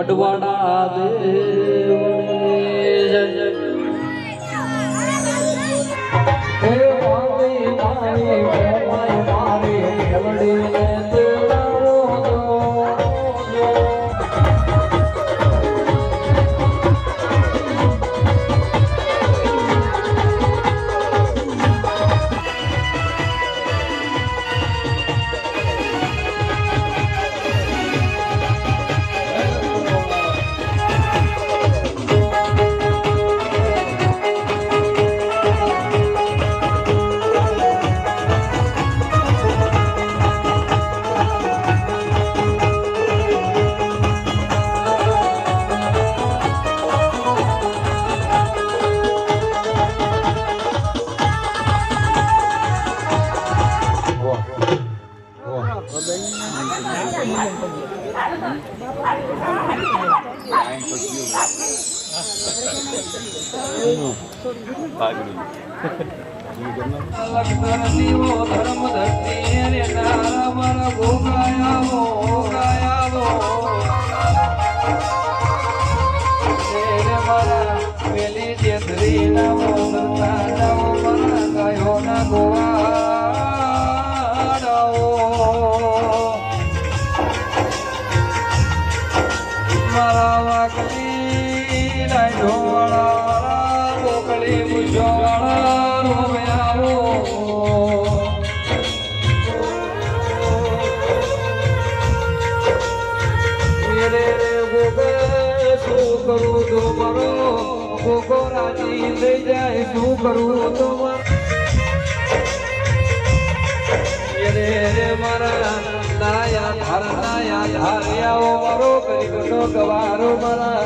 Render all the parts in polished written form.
વડવાડા દેવની જય જય હે મારી મારી મારી મારી મેલડીને તેડાવો જો ધર્મ ધરતી રે તારા મારા ભોગાયાવો રે મારા પેલી જેતરી ના મોરતા જાઓ મારા ગાયો ના ગોવાડાઓ મારા વાકલી ડાયઢોવાળા બોકડી મુજોવાળા રોમ્યાવો મેરે ગોગે શું કરું તો મારો ગોગો રાજી થઈ જાય શું કરું તો રે મારા નાયા ધાર્યાઓ મારો ગરીબનો ગવારો મારા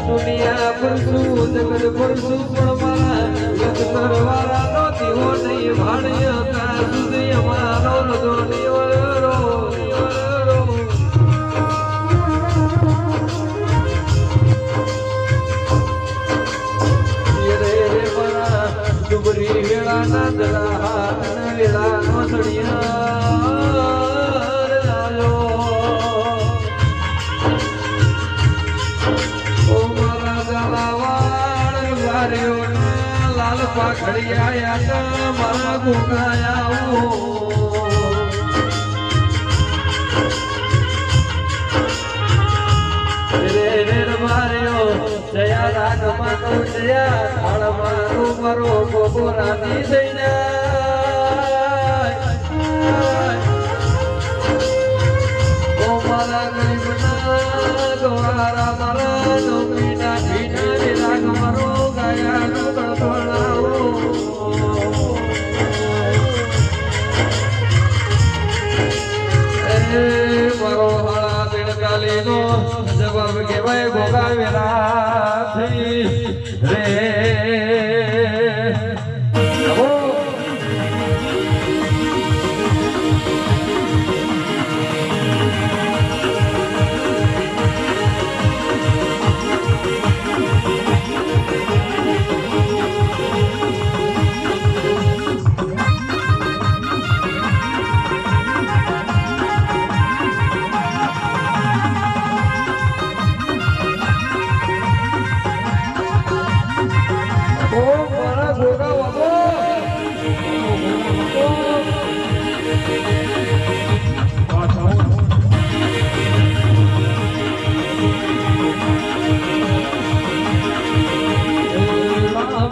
દુનિયા પરસું જગત પરસું પણ મારા જગત કરવાળા નો દીવો નહીં ભાણ્ય ત્યાં સુધી અમારો રજો નિવરો ડુબરી વેળા ના જરા વેળા નો સળિયા ઓ મારા જલાવાળ વાર્યો લાલ પાખડિયા મારા ગુગાયા જયા રાગ માનો જયા થાળ મારો મારો ગોગો રાની થઈને ઓ મારા ગરીબના ગવારા મારા નોકરીના ભીના રાગ મારો ગાયા નો ગળગળાવો મારો હાળા દેડકાલીનો જવાબ કહેવાય ગોગા વેલા થઈ રે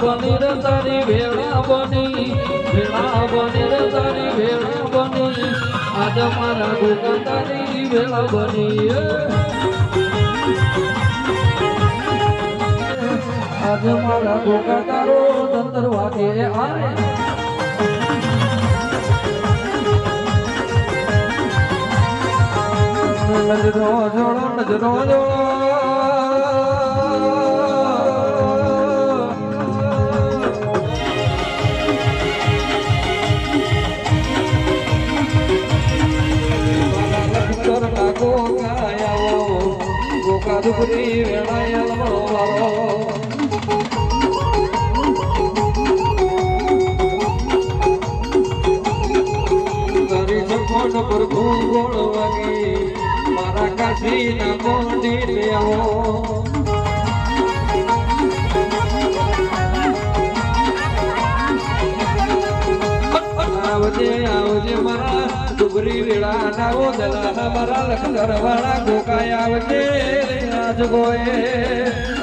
બની રે તારી ભેળા બની રે તારી ભેળા બની આજ મારા ગોગા તારી ભેળા બની આજ મારા ગોગા તારો તંત્ર વાગે આય નજરો જોડો નજરો જોડો ડુબરી વેળાયલ મારો કાશી ના મોંડી આવો આવજે આવજે મારા ડુગરી વેળા નાવો દલા મારા લખતર વાળા ગોકાય આવજે આજ ગોએ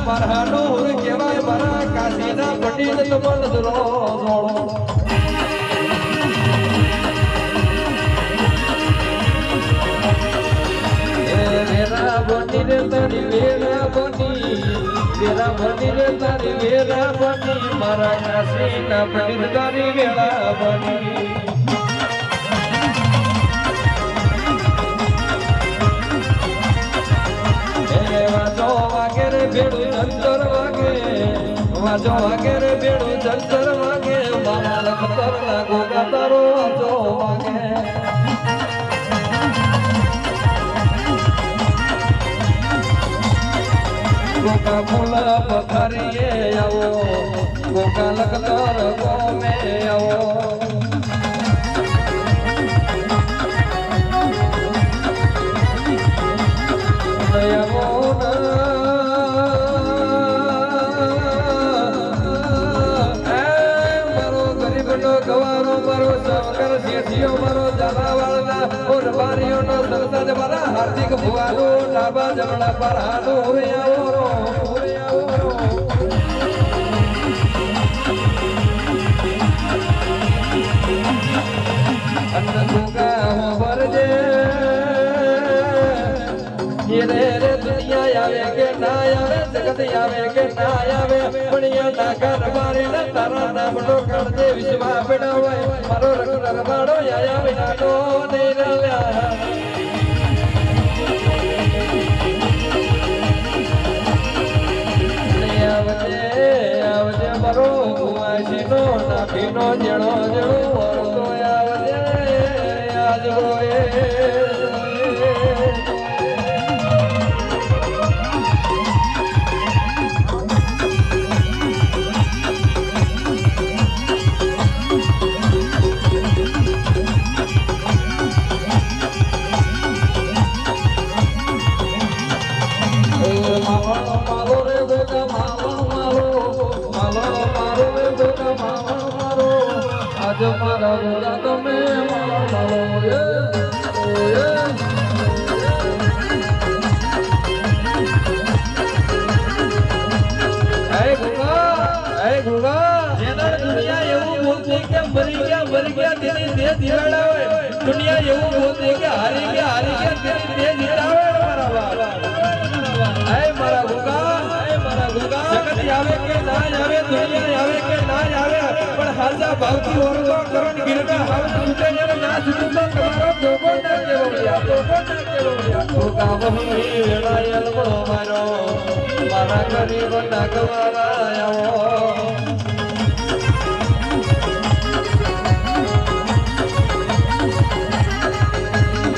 મારાનો કહેવાય મારા કાશીના પંડિત તમન દરો વેરા બની રે તારી વેરા બની વેરા બની મારા કાશીના પંડિત તારી વેળા બની ભેડું જંતર વાગે વાજો વાગે રે ભેડું જંતર વાગે મારા લખતર ના ગોગા તારો વાજો વાગે ગોગા ફૂલા પથારીએ આવો ગોગા લખતર ગોમે આવો ગવારો મારો શંકર શેઠિયો મારો જલાવાળના ઓરબારીઓનો સરસદ મારા હાર્દિક ભુવાનો ડાબા જમણા પર હાડો રે આવો અન્ન સુગા હો વરજે રે રે દુનિયા આવે કે ના આવે જગત આવે કે ના આવે પણિયા ના ઘર મારે ને તારા નામનો કરજે વિશ્વા બેડાવાય મારો રઘુનર બાડો આયા વિના તો નહીં રહ્યા આવજે મારો કુવાસીનો નાખીનો જેણો જેણો વરતો આવજે આજ ગોએ આજ મારા રોડા તમે દુનિયા એવું બોલતી કે મરી ગયા તેની દેહ જીવાડા હોય દુનિયા એવું બોલતી કે હારી ગયા તેની દેહ જીતાવે મારા ગુગા જગત આવે કે ના આવે દુનિયા આવે કે ના આવે પણ હાલજા ભાવથી ઓરતો કરણ ગીરડા હાલ છૂટે ને ના છૂટે તો તમારો ડોબો ના કેવો ગુગા બહુરી વેળાયલ બળો મારો મારા ગરીબ નાગવારા આવો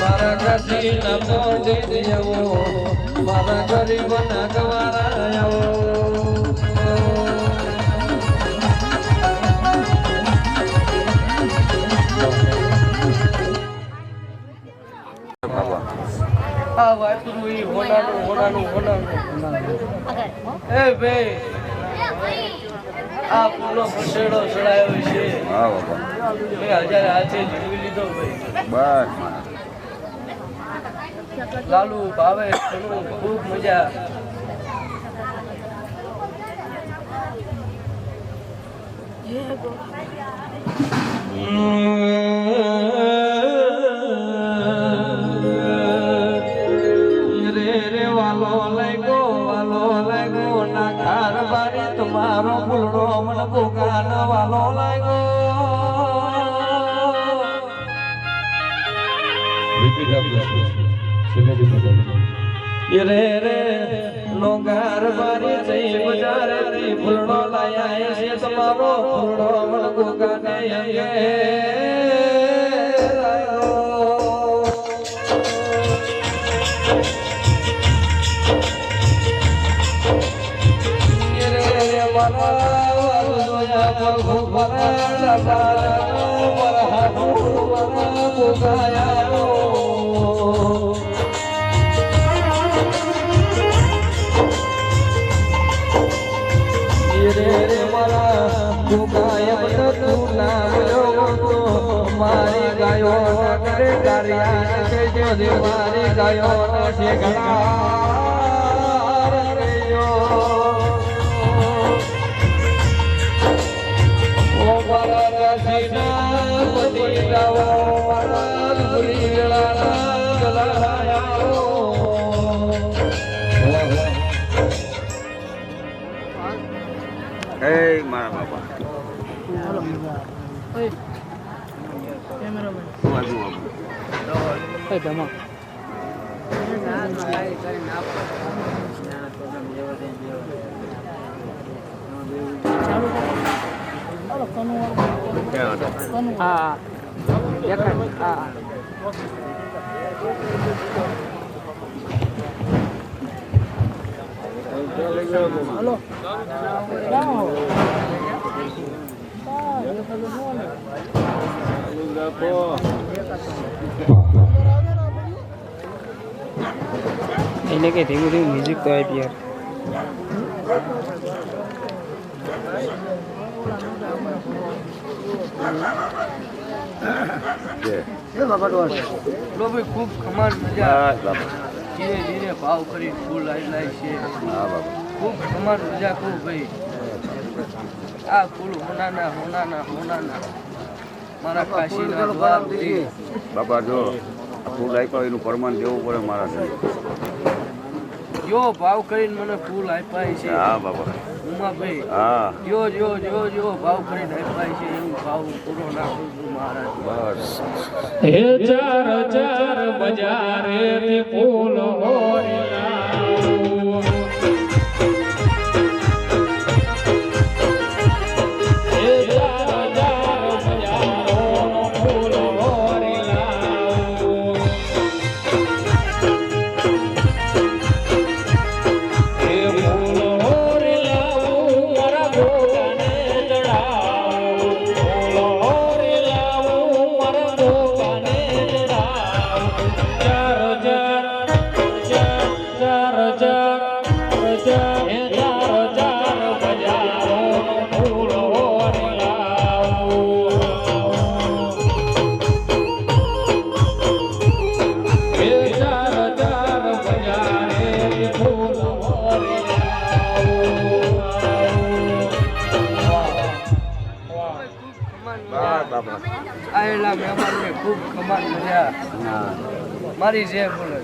મારા કાશી ના મોંડી દેવો મારા ગરીબ નાગવારા આવો બાબા આ વાતનું ઈ હોનાનું એ ભાઈ આ પૂરો ફસેડો ચડાયો છે હા બાબા મેં હજાર હાથે જીવી લીધો ભાઈ બસ લાલુ ભાવે ખૂબ મજા રે વાલો લાગ્યો ના ખાર બારી તમારો ફૂલડો મન ભોગાન વાલો લાગ્યો રે લોગાર બારી જઈ બજારે થી ફૂલડો લાયા છે તમારો ફૂલડો મન ભોગાને મારી ગાયો કરે કાર્યા મારી ગાયો એ મારા બાબા બાજુ હા હલો એને કે ધીમે ધીમે મ્યુઝિક તો આપી યાર ખૂબ ખમાન મજા ધીરે ધીરે ભાવ કરી ફૂલ લાઈ છે ખૂબ ખમાન મજા ખૂબ ભાઈ આ ફૂલ હોનાના મારા કાશીના જવાબ દે બાબા જો ફૂલ આપ્યા એનું પ્રમાણ દેવું પડે મારા જો ભાવ કરીને મને ફૂલ આપ્યા છે હા બાબા ઉમાભાઈ હા જો ભાવ કરીને આપ્યા છે એવું ભાવ પૂરો નાખું છું મહારાજ બસ હે ચાર બજારે તે ફૂલ હોરીના આયેલા મહેમાનને ખૂબ ખમાન મજા મારી જે બોલે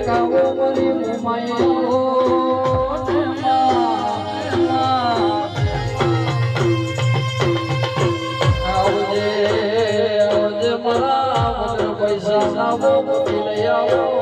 કાવો મરી મુમાયો આવજે આવજે મારા વગર પૈસા ના બહુ લઈ આવો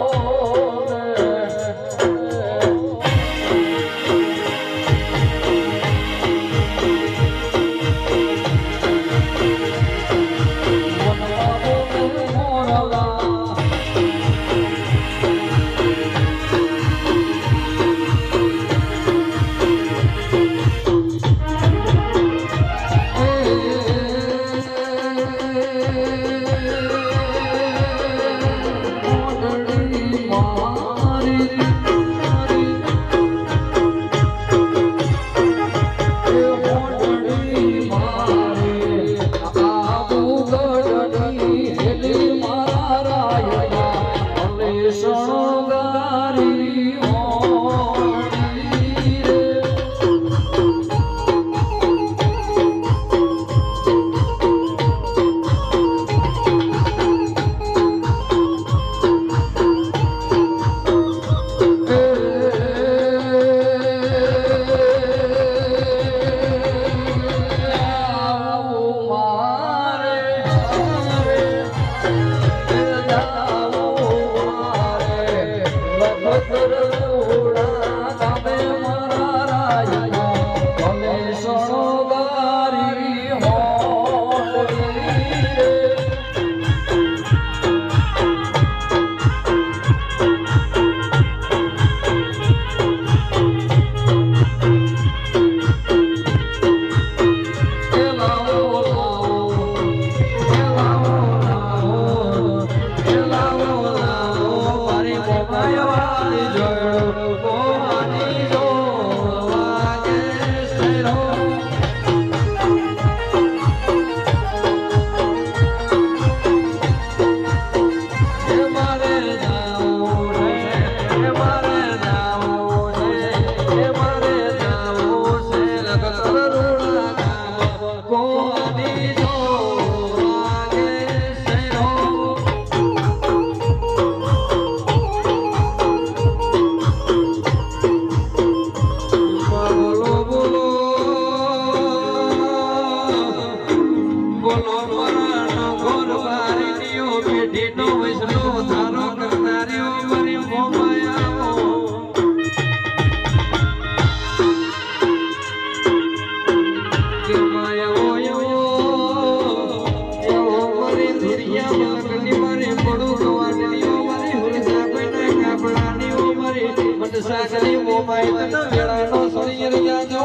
સાગરી મોબાઈલ ના વેળાનો સોની રહ્યા જો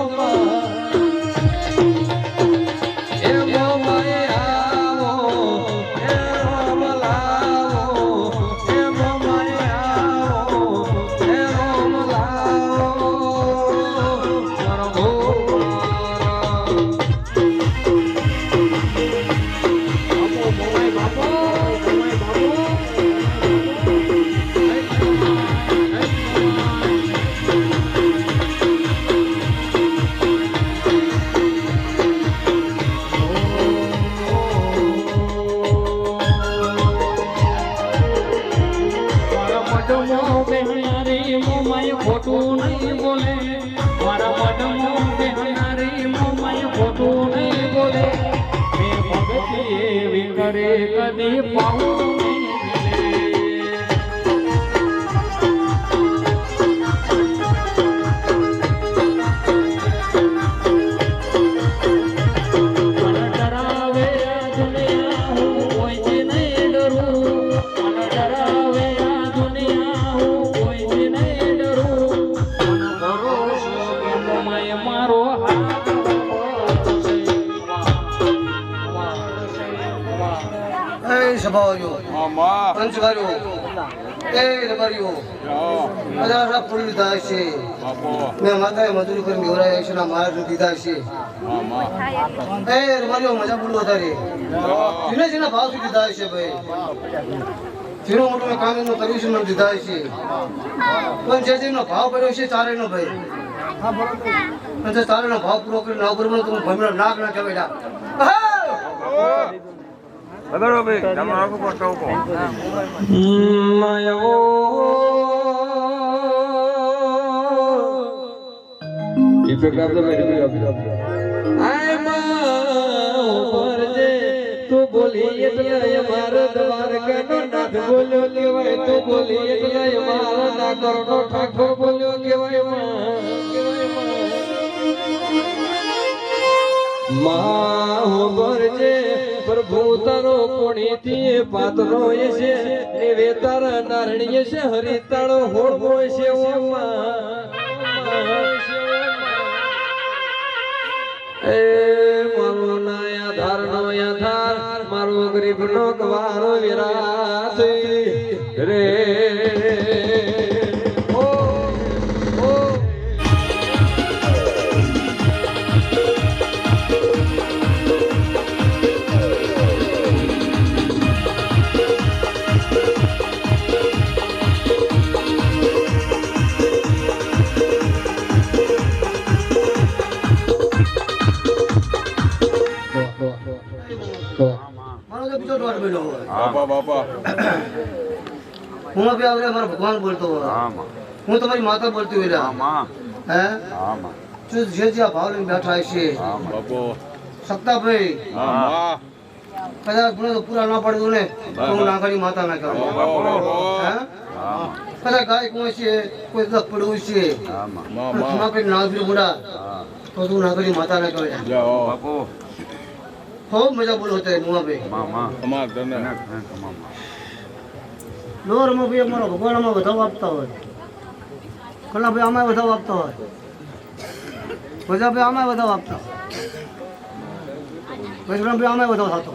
એ મોબાઈલ આવો એ રોમ લાવો એ મોબાઈલ આવો એ રોમ લાવો બાપો ખોટું નહીં બોલે મારા મનમો બેહનારી મોમાય ખોટું નહીં બોલે મેં ભગતી એવી કરે કદી પાઉં નહીં સભાઓ પંચવાર્યો એ રબારીઓ બધા પૂરી લીધા છે મેં માતાએ મજૂરી કરી મેવરાયા છે મહારાજ દીધા છે એ રબારીઓ મજા પૂરો તારે જેને જેના ભાવ થી દીધા છે ભાઈ જેનો મોટો મેં કામ એનું કર્યું છે મને દીધા છે પણ જે જેનો ભાવ પડ્યો છે ચારે નો ભાઈ અને ચારે નો ભાવ પૂરો કરી ના બરોબર તો ભમરો નાક ના કહેવાય બગડો ભાઈ તમારો આખો પડતો માયો ઇફેક્ટ આપજો મેં આપજો આય માં ઉપરજે તું બોલી એટલે મારો દ્વારકાનો નાથ બોલ્યો કેવાય તું બોલી એટલે મારા નાગરનો ઠાકોર બોલ્યો કેવાય માં ઉપરજે પ્રભુ તારો પુણ્યથી પાતનો છે ને તારા નારણીય છે હરિતાળો હોળવો છે ઓ એ મારો નાયા ધારનો યથાર મારો ગરીબનો ગવારો વિરાટ રે હું અભી આવડે મારા ભગવાન બોલતો હોય હું તમારી માતા બોલતી હોય હે તું જે જે ભાવ લઈને બેઠા છે સત્તાભાઈ કદાચ ગુનો તો પૂરા ના પડતું ને તો હું નાગરી માતા ના કરું હે કદાચ ગાય કોઈ છે કોઈ દસ પડવું છે કઈ નાગરી બુડા તો તું નાગરી માતા ના કરે ખૂબ મજા બોલો હોતા મુઆ ભાઈ લોર માં ભાઈ અમારો ભગવાન માં વધાવ આપતા હોય કલા ભાઈ આમાં વધાવ આપતા હોય બધા ભાઈ આમાં વધાવ આપતા વૈષ્ણવ ભાઈ આમાં વધાવ થતો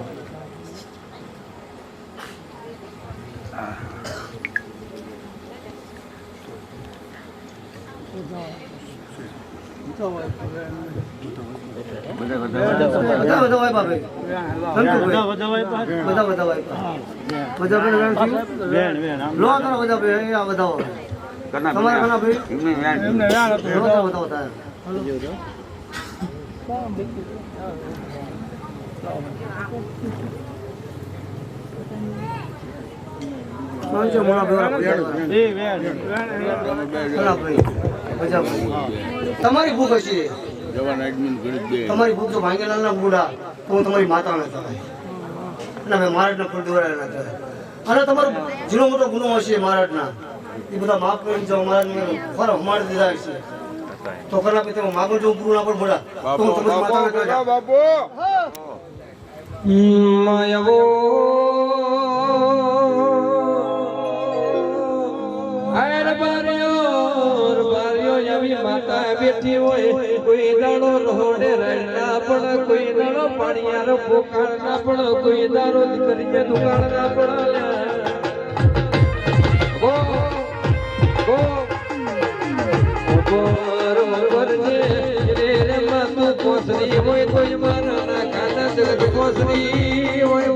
બધા હોય બાપે બધા લો તારા બધા ભાઈ આ બધા હોય તમારે ઘણા ભાઈ બધા થાય તમારી ભૂખ હશે તમારી ભૂખ તો ભાંગેલા ના બુડા તો હું તમારી માતા ના થાય અને મેં મહારાજના ફૂલ દોરાય ના થાય અને તમારો ઝીણો મોટો ગુનો હશે મહારાજના એ બધા માફ કરી જાઓ મહારાજ ફર હમાડી દીધા છે તો કલા પે તમે માગો જો પૂરું ના પણ બોલા તો હું તમારી માતા ના થાય બાપુ માયવો આયર બારિયો એવી માતા બેઠી હોય કોઈ દાડો રોડે રડના પણ કોઈ દાડો પાણીયાર પોકાર ના પણ કોઈ દાડો દીકરીને દુકાન ના પણ ગો ગો બરોબર છે રે માતું કોસરી હોય કોઈ મારા કાના જગત કોસરી હોય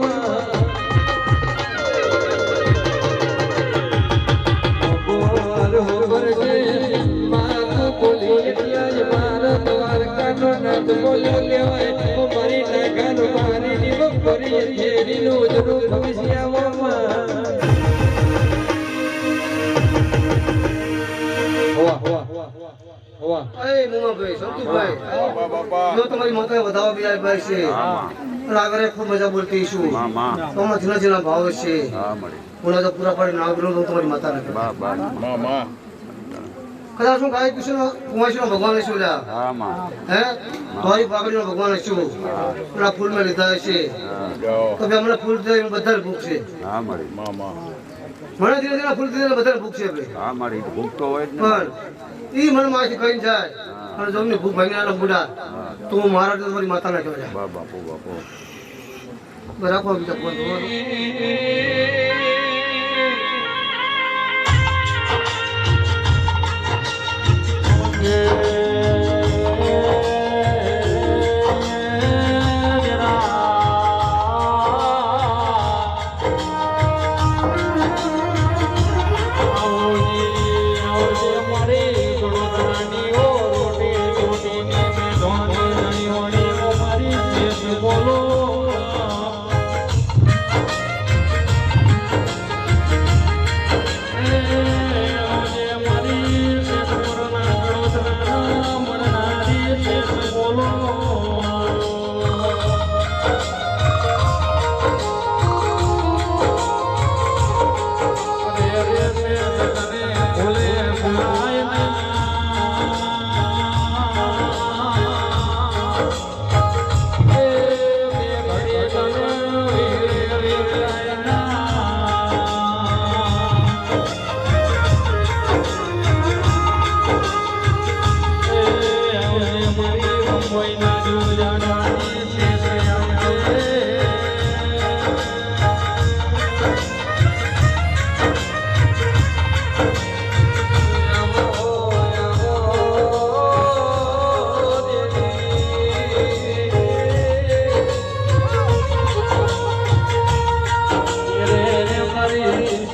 બોલ્યો લેવાય મારી નાગાનો મારી નિવ કરી જેરીનો જરૂર ભવિષ્યમાં તમારી માતા વધાવો બી ભાઈ છે આગળ ખૂબ મજા બોલતી છું તો ઝીણા ઝીણા ભાવ છે પૂરા તો પૂરા પાડી નાગરો તમારી માતા ને કદાચ હું ગાય કૃષ્ણ કુંવાસી ભગવાન છું હે તમારી પાઘડી નો ભગવાન છું પેલા ફૂલ મેં લીધા છે તો અમને ફૂલ બધા ભૂખ છે મને ધીરે ધીરે ફૂલ ધીરે બધા ભૂખ છે પણ ઈ મને માથી કઈ જાય અને જો અમને ભૂખ ભાંગી ના બુડા તો હું મહારાજ તમારી માતા ના કહેવાય બરાબર બીજા ફોન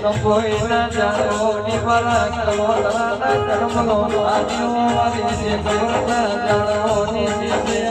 કોઈ ના જાણો નિવારા કરો તારા કર્મનો આદિઓ વાલે જે કોઈ ના જાણો ની જે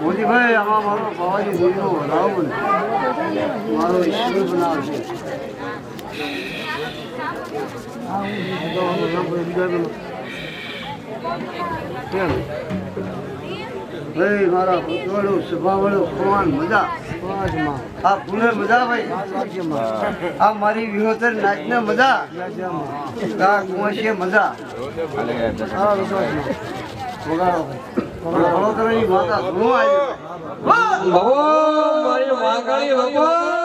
મોદીભાઈ આમાં મારો બાવાજી દેવીનો વધાવો મારો ઈશ્વર બનાવશે ભાઈ મારા પુત્રવાળું સ્વભાવવાળું ભગવાન મજા આ ફૂલે મજા ભાઈ આ મારી વિહોતર નાચને મજા આ કુંવસીએ મજા વડોદરાની માતા ઘણું આવ્યું ભગો મારી વાઘાણી બાપા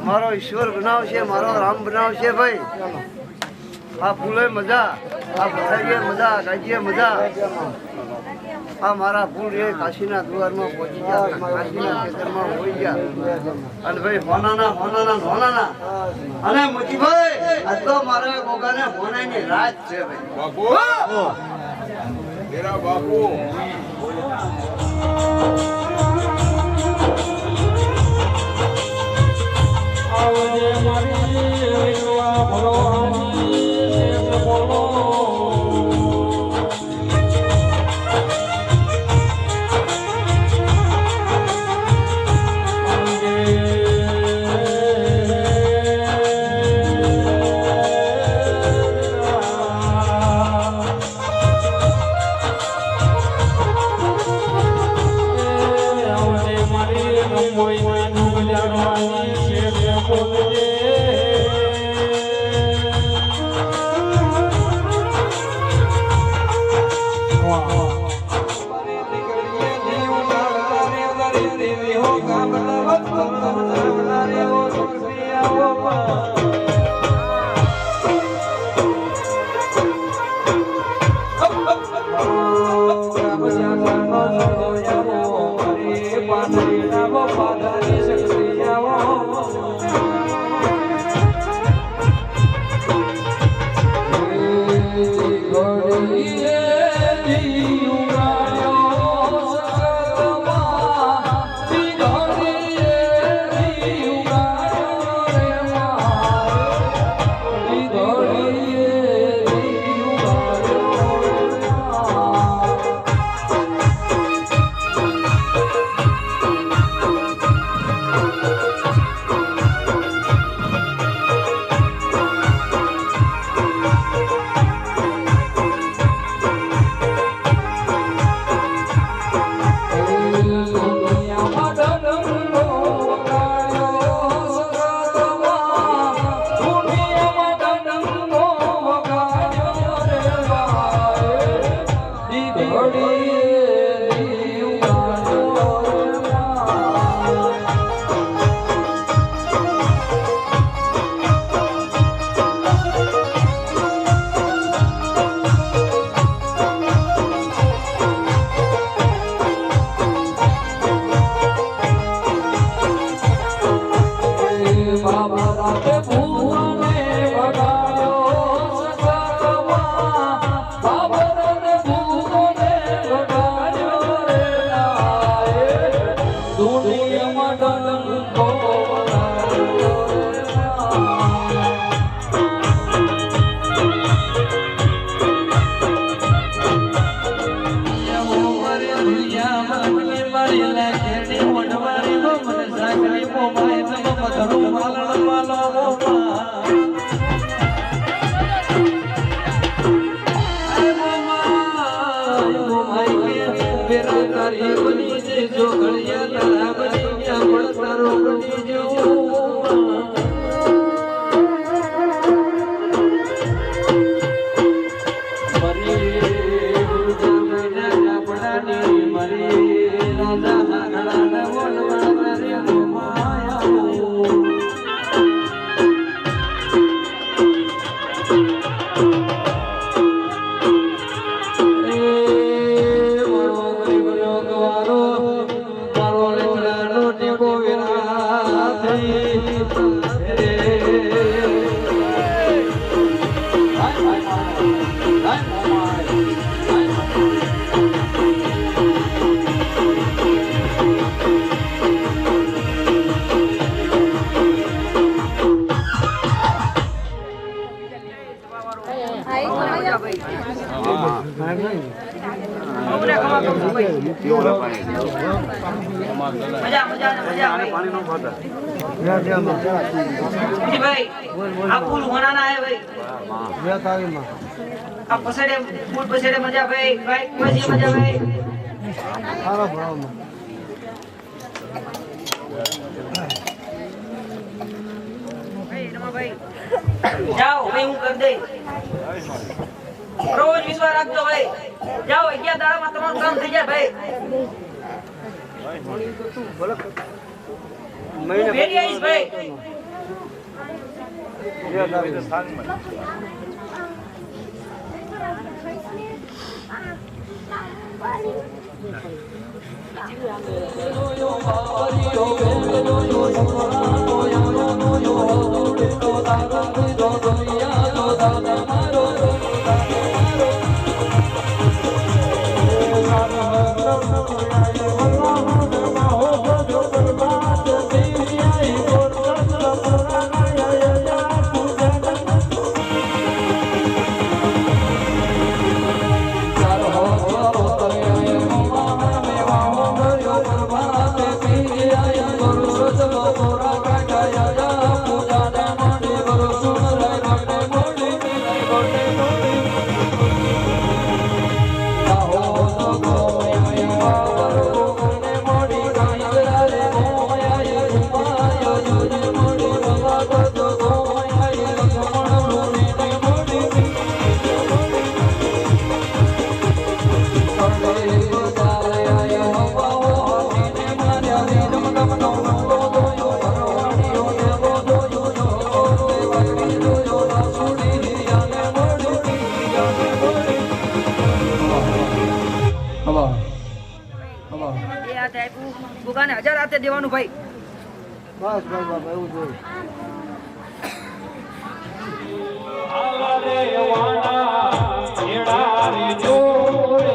મારો ઈશ્વર બનાવશે મારો રામ બનાવશે ભાઈ આ ફૂલે મજા આ બધાએ મજા ગાજીએ મજા આ મારા ફૂલ એ કાશીના દ્વારમાં પહોંચી ગયા કાશીના ખેતરમાં હોઈ ગયા અને ભાઈ હોનાના અને મોતીભાઈ આજ તો મારા ગોગાને હોનાની રાત છે ભાઈ તેરા બાપુ આવજે મારી ભગવાનની બોલો મારી રમોઈ નું ગજાડવાની છે બોલજે भाई आप फूल बनाना है भाई आप पसड़े फूल पसड़े मजा भाई भाई मजा मजा भाई भाई जाओ भाई हूँ कर दे रोज विश्वास रख दो भाई जाओ 11 दाड़ा में तुम्हारा काम થઈ જાય ભાઈ વેરી આઈસ ભાઈ ભૂગાને 1000 આપતે દેવાનું ભાઈ બસ ભાઈ બાબા એવું જોઈએ આલા રે વાડા એડા રે જોડે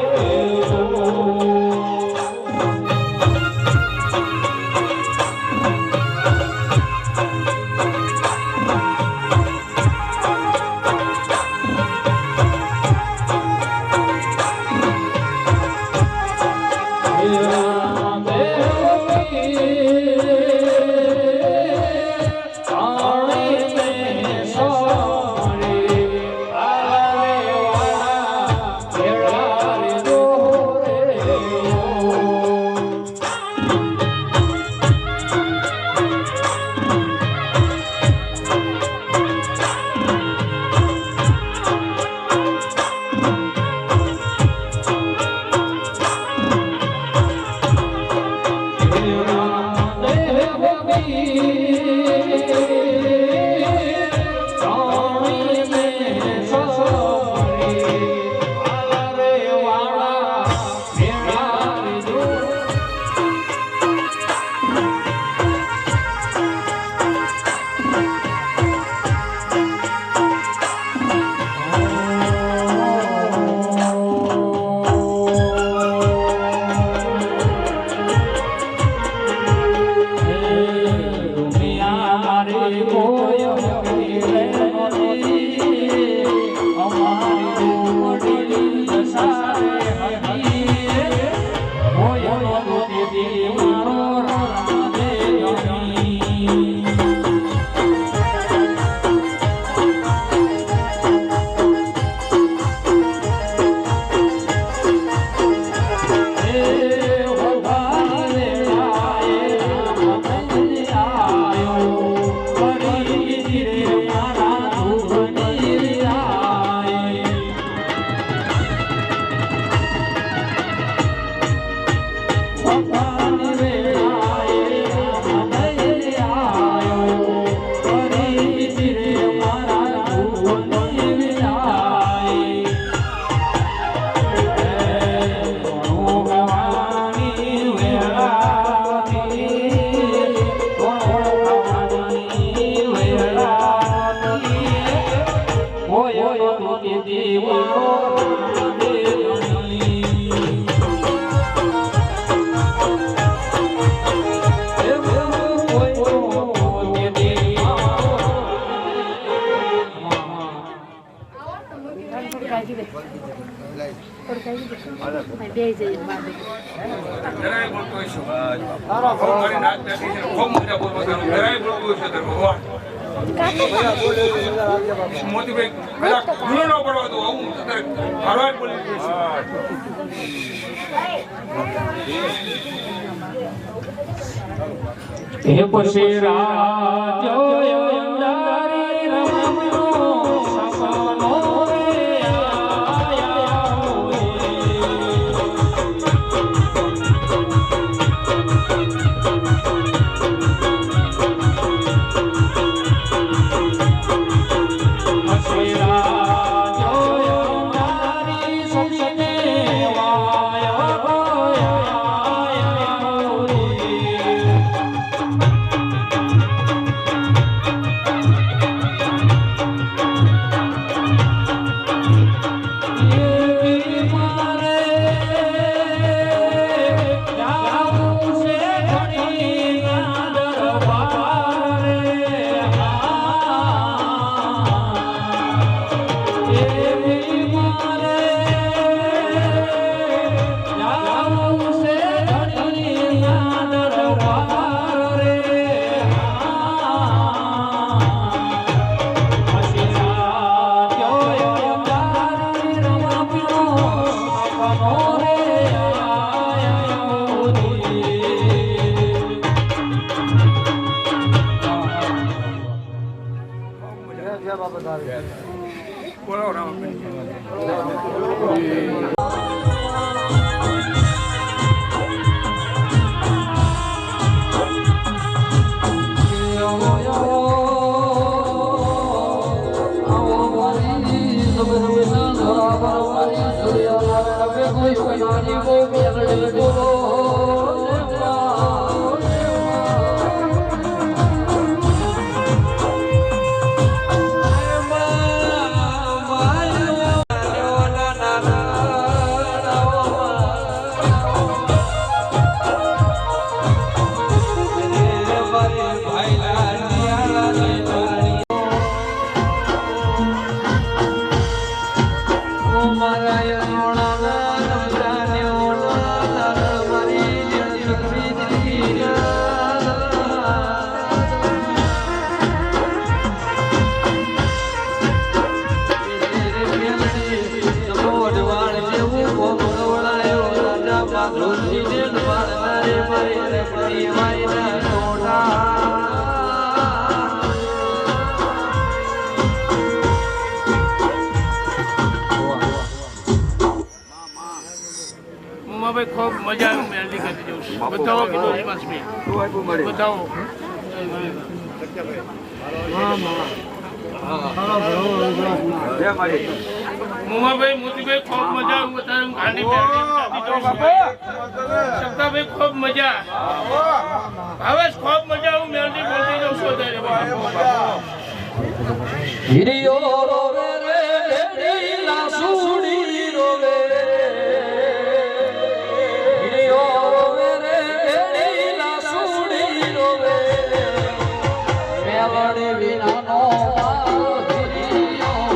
બોલો તો દીવાનો દે ધણી એ બોલો કોઈ તો દીવાનો એ પછી રાજો અંધારી રમણો સપનો રે આયા પછી રાજો અંધારી સપને વાયા ખૂબ મજા આવી મેલડી કરી જવું બતાવો કીધું હિમાંશભાઈ બતાવો મુમાભાઈ મોતીભાઈ ખૂબ મજા આવી બતાવું ગાંધી સપ્તાભાઈ ખૂબ મજા ભાવેશ ખૂબ મજા આવી મેલડી બોલતી જવું છો હિરિયો રોવે રે ઢેડીલા સુડી રોવે હિરિયો રોવે રે ઢેડીલા સુડી રોવે મેવડે વિનાનો મારો હિરિયો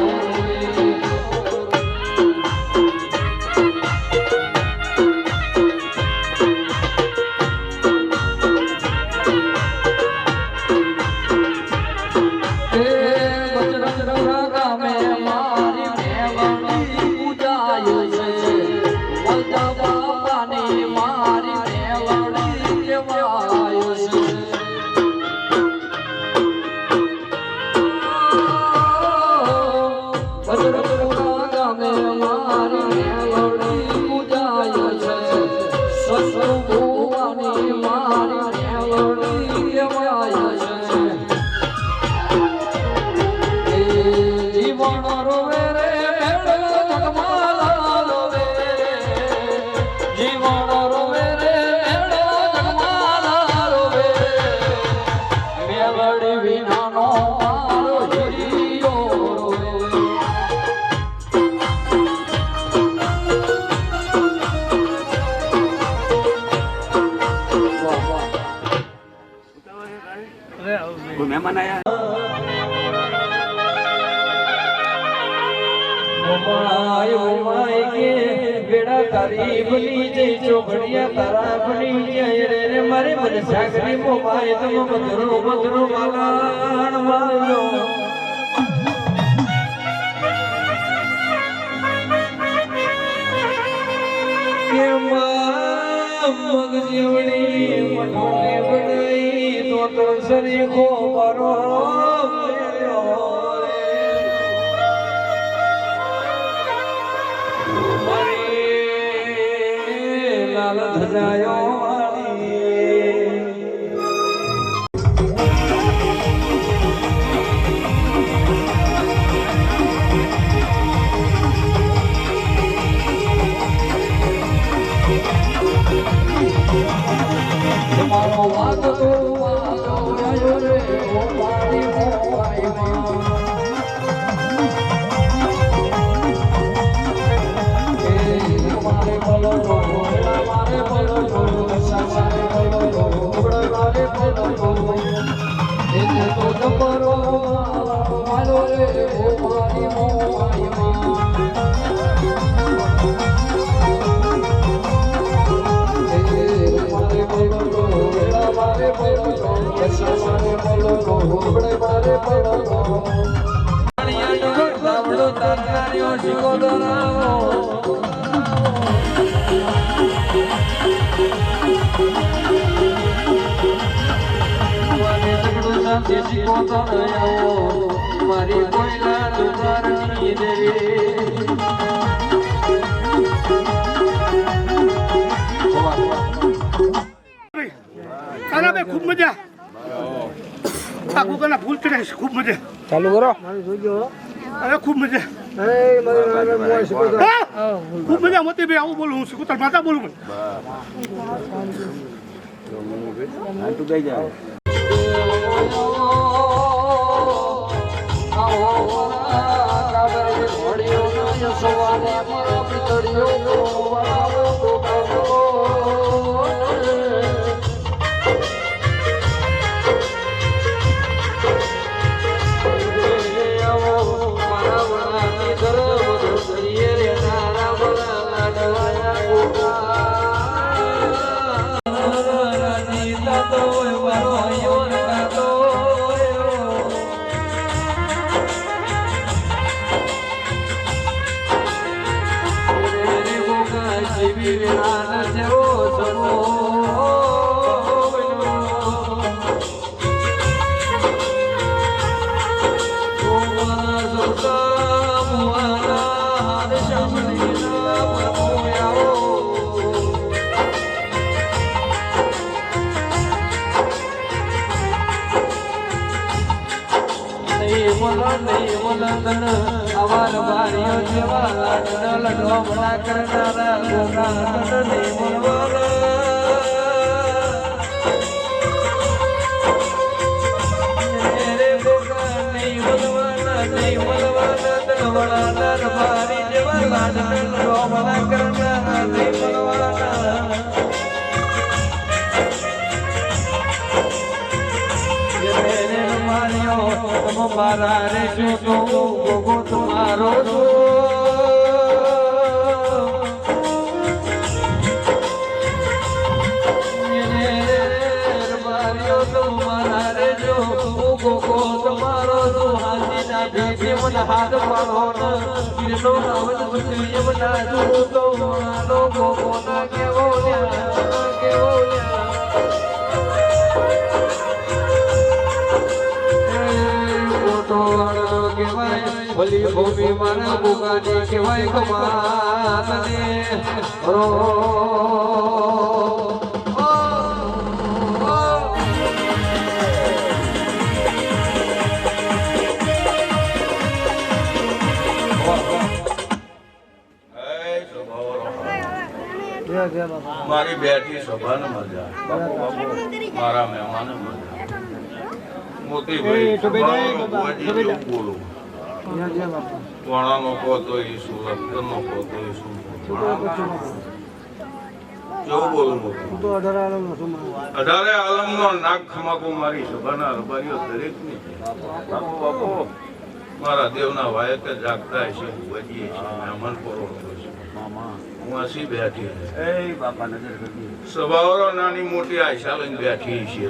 માય માય કે બેડા તારી બની જઈ ચોઘડિયા તારા બની જાય રે મારે મન સાગરી મો માય તમ મધુરો મધુરો માલાણ માલો કે મગ જેવડી મઠોને બનાઈ તો સરી ખો મારો લાલ ધજાયો તમારો વાગ તો આવ્યો રે ઓ મારી મોવાઈમાં મારે બોલો મારે બોલો સારે બોલો મારે બોલો એટલે તો તમારો મારો રે ઓ મારી મોવાઈમાં મારી કોઈલા દુકારની દેવી કાનાભાઈ ખૂબ મજા આ કુકરના ફૂલ ચડે છે ખૂબ મજા ચાલુ કરો અરે ખૂબ મજા ખૂબ મજા મોતી ભાઈ આવું બોલું હું શીખું માતા બોલું તું કઈ જાય અવાર બારીઓ જેવા લાડના લડો બડા કરનારા ગોગા નહીં મળવાના નહીં મળવાના દરવાડા દરબારી જેવા લાડના લડો બડા કરનારા નહીં મળવાના મારા રે જો ગોગો તમારો મારા રે જો ગોગો તમારો હાથીના ભેટી મને હાથ પાડો કિરનો રાવણ બુદ્ધિ મના જો તો મારો ગોગો ના કેવો ભલી ભૂમિ મારા ભૂગાની કહેવાય કમાતને રો મારી બેઠી સભાને મજા મારા મહેમાનો મજા મોતીભાઈ બોલું વાણાનો કહો તો ઈસુ રક્તનો કહો તો ઈસુ જો બોલું અઢારે આલમનો નાક ખમાકો મારી સભાના રબારીઓ દરેકની બાપો મારા દેવના વાયક જાગતા છે વજીએ છે મહેમાન પરો હું હસી બેઠી સભાઓ નાની મોટી આશા લઈને બેઠી છે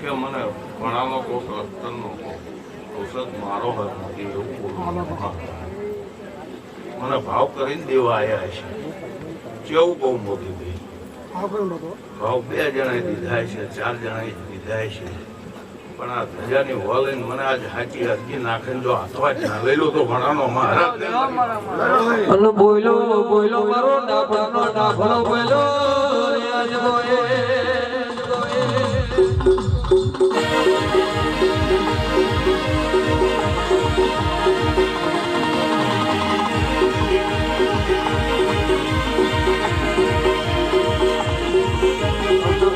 કે મને ભણાવો કોક રસ્તનનો ઔષધ મારો હાથ નથી એવું બોલું મને ભાવ કરીને દેવા આવ્યા છે કેવું બહુ મોટી ભાઈ ભાવ 2 જણાએ દીધા છે 4 જણાએ દીધા છે પણ આ ધજાની વોલીને મને આજ હાચી અરજી નાખીને જો હાથવા જ ના લઈ લો તો ભણાનો મહારાજ અને બોલો બોલો મારો ડાફણનો ડાફણો બોલો આજ બોએ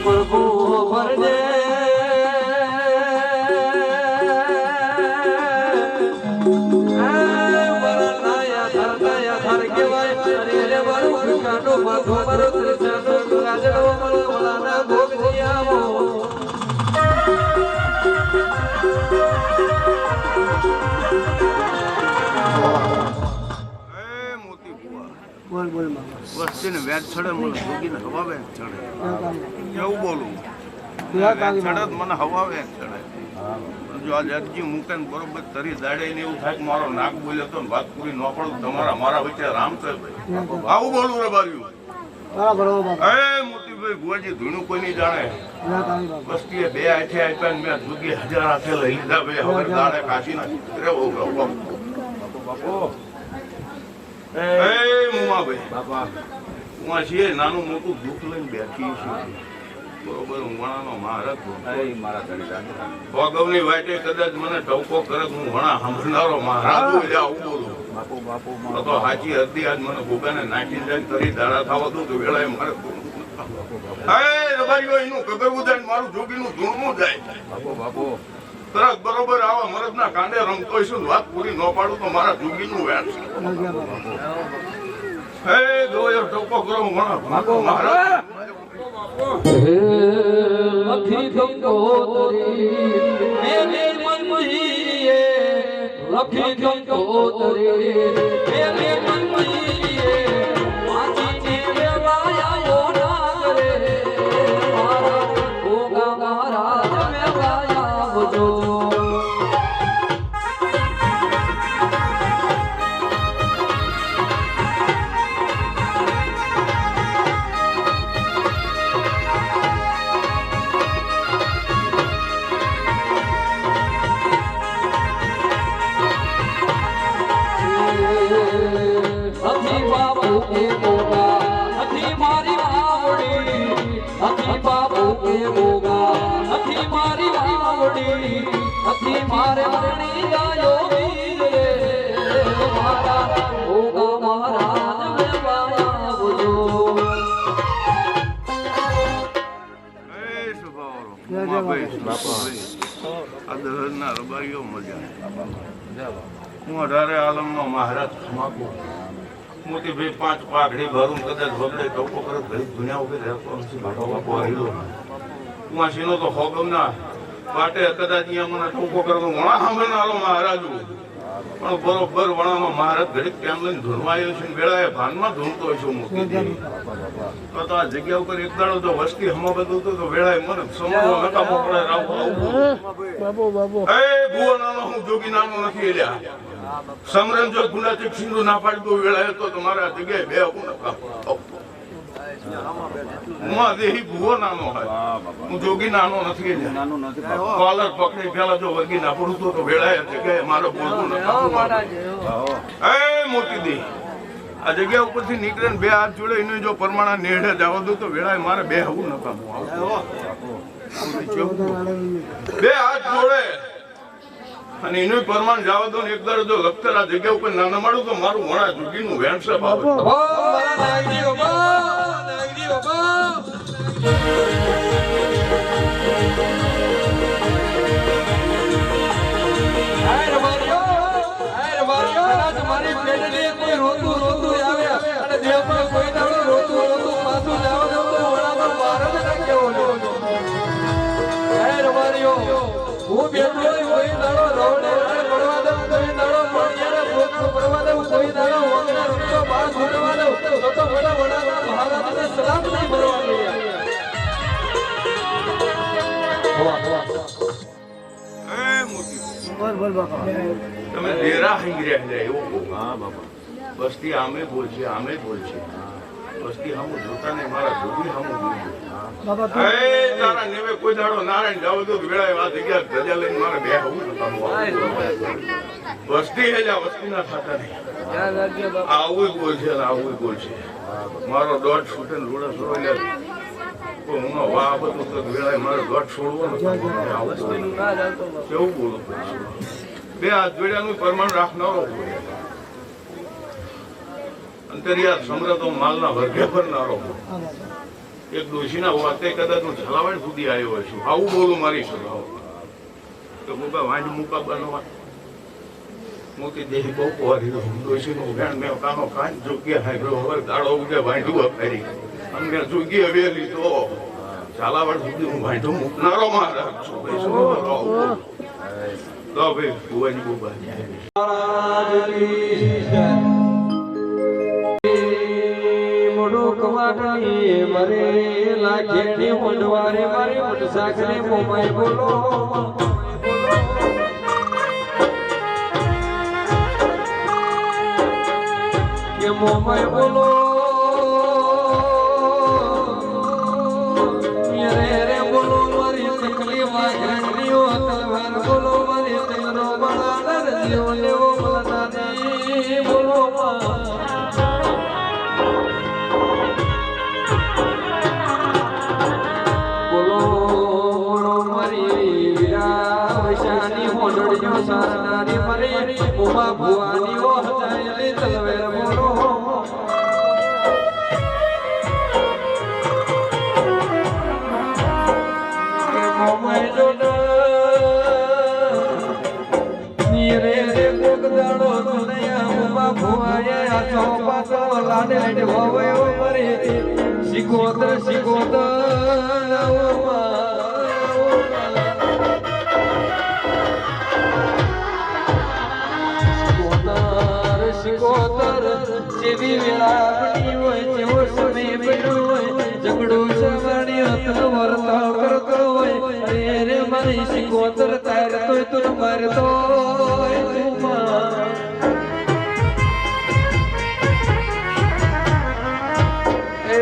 પ્રભુ ભરજે વસ્તીને વેચ ચડે મને જોગીને હવા વેચ ચડે કેવું બોલું વેચ ચડે મને હવા વેચ ચડે જો આ અરજી મૂકે ને બરોબર તરી દાડે ને એવું થાય કે મારો નાક બોલ્યો તો વાત પૂરી ન પડું તમારા મારા વચ્ચે રામ છે ભાઈ આવું બોલું રે બાર્યું મોતીભાઈ ભુવાજી ધૂણું કોઈ નહીં જાણે વસ્તીએ 2 આઠે આપ્યા ને મેં જોગી 1000 હાથે લઈ લીધા ભાઈ હવે દાડે કાશી નાખી રે બાપો નાનું મોટું દુઃખ લઈને બેઠી છે બરોબર વણાનો મહારાજ ભોગવની વાટે કદાચ મને ટવકો કરે હું વણા સાંભળનારો મહારાજ આવું બોલું તો હાચી હતી આજ મને ભૂગાને નાખી જાય તરી દાડા થવા દઉં તો વેળાએ મારે રબારીઓ એનું કગરવું જાય મારું જોગીનું ધૂણવું જાય તરત બરોબર આવા મરદના કાંડે રમતો છું વાત પૂરી ન પાડું તો મારા જોગીનું વેણ હે ગોયો ટોકો કરો મહારાજ લખી ગંગોતરી મેને મનમહીએ લખી ગંગોતરી મેને મનમહીએ વાંચીને વેવાયા ઓના કરે મારા ઓગા મારા વેવાયા આવજો મારે મરણી જાયો વીર રે મારા ઓગા મહારાજ વેવાયા આવજો ના રબારીઓ મજા હું 18 આલમનો મહારાજ ખમાકુ મોટી ભાઈ 5 પાઘડી ભરું કદાચ વગડે ટોકો કરે ઘડી દુનિયા ઉપર રહેતો નથી બાપો હીરો હું સીનો તો હોગમના પાટે કદાચ અહીંયા મને ટોકો કરતો વણા સાંભળનારો મહારાજુ પણ બરોબર વણાનો મહારાજ ઘડીક કેમ લઈને ધૂણવાયો છે વેળાએ ભાનમાં ધૂણતો છું મૂકી તો આ જગ્યા ઉપર એક દાડો જો વસ્તી હમો બધું તો વેળાએ મને સમરો નકા મોકળે રાવ એ ભુવો નાનો હું જોગી નાનો નથી એલ્યા સમરન જો ગુના ચિક્ષિંદુ ના પાડતું વેળાએ તો તમારા જગ્યાએ બે હું નકા હું દેહી ભુવો નાનો હોય હું જોગી નાનો નથી કોલર પકડી પેલા જો વર્ગી ના પડું તો વેળાએ જગ્યાએ મારો બોલવું નતા મોટી દી આ જગ્યા ઉપરથી નીકળે ને 2 હાથ જોડે એને જો પરમાણા નેઢે જવા દઉં તો વેળાએ મારે બે હવું નતા 2 હાથ જોડે અને એનું પરમાણ જવા દો ને એક દાડો જો લખતર આ જગ્યા ઉપર ના નમાડું તો મારું વણા જોગીનું વેણસે બાબત મારી પેટની કોઈ રોતું રોતું આવે અને દેવમાં કોઈ દાડો રોતું રોતું પાછું જવા દઉં તો વડામાં મારે જ ના કેવો હે રવારીઓ હું બેઠો કોઈ દાડો રવડે પડવા તમે ડેરા હઈ રહ્યા એવું કહો. વસ્તી આમે બોલ છે વસ્તી હામું જોતા નહીં મારા જોગી હામું જોજો. તારા નેવે કોઈ દાડો નારાયણ જાવ તો વેળાએ વાત ગયા ધજા લઈને મારે બે આવું વસ્તી હે જા વસ્તી ના થતા નહીં. આવું બોલ છે મારો દોઢ છૂટે ને રોડા છોડવા હું વાહ બધું તો વેળાએ મારે દોઢ છોડવો કેવું બોલો બે હાથ જોડ્યાનું પરમાણ રાખનારો અંતરિયાત સમૃદ્ધો માલના વર્ગે ભરનારો એક ડોશીના વાતે કદાચ હું છલાવણ સુધી આવ્યો છું આવું બોલું મારી સલાહ તો મુકા વાંજ મુકા બનવા મોટી દેહી બહુ પોરી ડોશીનું વેણ મેં કાનો કાન જોગ્યા હાગ્યો હવે દાડો ઉગે વાંઢું ફેરી અમને જોગી હવેલી તો છલાવણ સુધી હું વાંઢું મૂકનારો મારા છું તો ભાઈ ભુવાની બુબા મરે લાખેડી મોઢવારે મારી મોઢ સાખરે મોમાઈ બોલો કે મોમાઈ બોલો રે બોલો મારી તકલી વાઘરણીઓ તલવાર બોલો મારી તેરો બળા નરજીઓ લેવો મલનાની બોલો સારનારી મરી ઉમા ભુવાની ઓ હજાયલી તલવેર બોલો કે મોમાઈ જોડો નીરે રે ગોગદાડો દુનિયા ઉમા ભુવાએ આ ચોપાતો લાડે લાડે હોવે મરી શિકોતર શિકોતર જેવી વેળાપણી હોય જેવો સમય પડ્યો હોય ઝઘડો સવાણી હતન વર્તાવ કરતો હોય રે મારી શિકોતર તારતો તું મારતો એ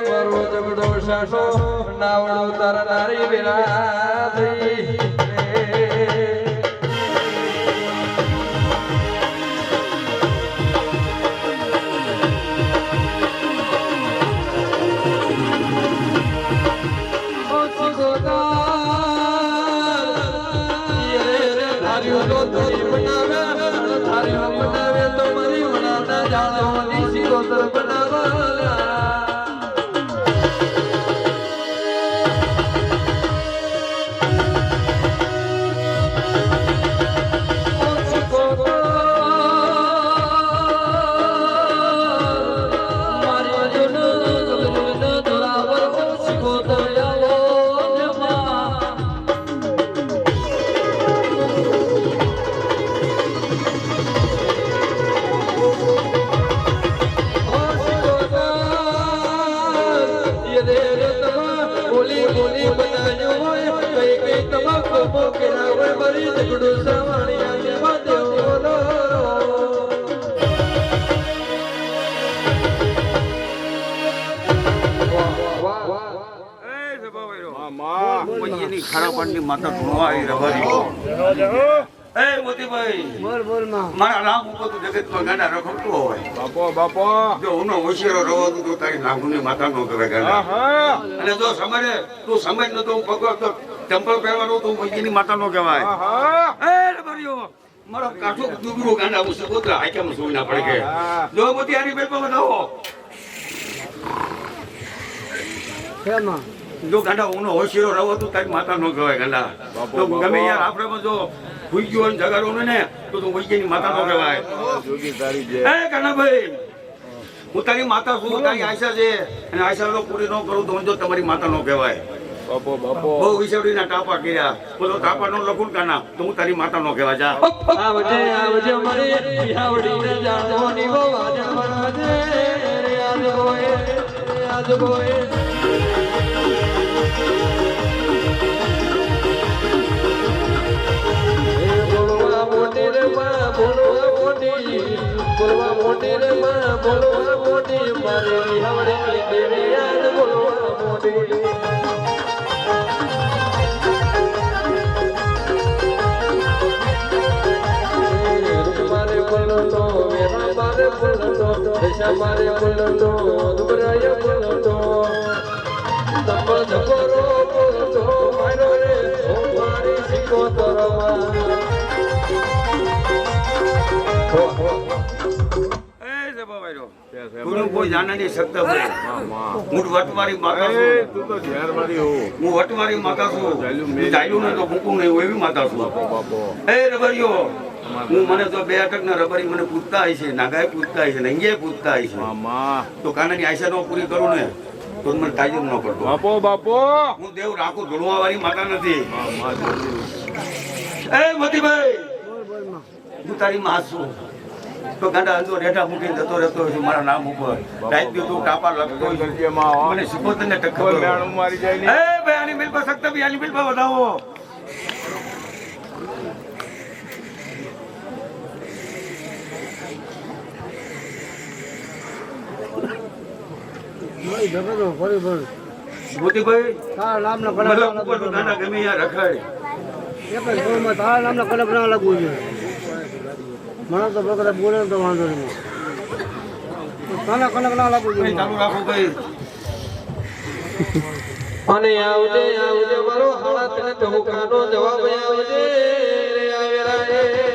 મારો ઝઘડો સાસો નાવડો તારા નારી વેળા થઈ બનાવે તો મારી વડાના જાણવાની શિકોતર બનાવવા માતા ધૂણવા આવી રવારી એ મોતીભાઈ બોલ મારા રામ ઉપર તો જગતમાં ગાડા રખડતો હોય બાપો જો હું હોશિયારો રવાતું તો તારી નાગુની માતા નો કરે ગાડા અને જો સમજે તું સમજ ન તો પગો તો ચંપલ પહેરવાનું તો વૈજ્ઞાનિક માતા નો કહેવાય એ રવારીઓ મારો કાઠો દુબરો ગાડા હું સગોતરા હાઈકેમ સુઈ ના પડે કે જો મોતી આરી બેપો બનાવો કેમાં જો ગાંડા ઉનો હોશિયારો રહો તો તારી માતા નો કહેવાય ગાંડા તો ગમે યાર આપણે જો ભૂઈ ગયો ને જગાડો ને તો તું વૈજ્ઞાનિક માતા નો કહેવાય એ કાનાભાઈ હું તારી માતા છું તારી આશા છે અને આશા તો પૂરી ન કરું તો જો તમારી માતા નો કહેવાય બહુ વિસવડીના ટાપા કર્યા બોલો ટાપા નો લખું કાના તો હું તારી માતા નો કહેવાય જા આવજે મારી વિહાવડીને જાણવાની વો વાજે મરાજે રે આજ ગોએ બોલવા મોટી રે માં બોલવા મોટી મારી વિહાવડી દેવી યાદ બોલવા મોટી મારે બોલતો વેરા મારે બોલતો દિશા મારે બોલતો દુબરાય બોલતો ધપ ધપરો બોલતો મારો રે મારી શીખો તરવા કોઈ જાણે નહીં શકતા ભાઈ હું વટવારી માતા છું હું વટવારી માતા છું ચાલ્યું નહીં તો ભૂકું નહીં હું એવી માતા છું એ રબરીઓ હું મને તો બે અટકના રબરી મને પૂછતા હોય છે નાગાએ પૂછતા હોય છે નંગીએ પૂછતા હોય છે તો કાનાની આશા નો પૂરી કરું ને તો મને તાજર ન કરતો બાપો હું દેવ રાખું ધૂળવા વાળી માતા નથી એ મોતીભાઈ હું તારી માં છું તો ગાંડા અંદો રેઠા મૂકીને જતો રહેતો હોય છે મારા નામ ઉપર ટાઈપ બી તું કાપા લખતો હોય મને શીખો તને ટક્કર મારી જાય એ ભાઈ આની મિલ પર સખ્ત બી આની મિલ પર વધાવો મોતીભાઈ તારા નામના મતલબ ઉપર તો ગાંડા ગમે ત્યાં રખાય તારા નામના કલપ ના લાગવું જોઈએ મને તો બકરા બોલે તો વાંધો નહીં તારા કલપ ના લાગવું જોઈએ ચાલુ રાખો ભાઈ અને આવજે આવજે મારો હાડા તને ટહુકાનો જવાબ આવજે રે આવેલા એ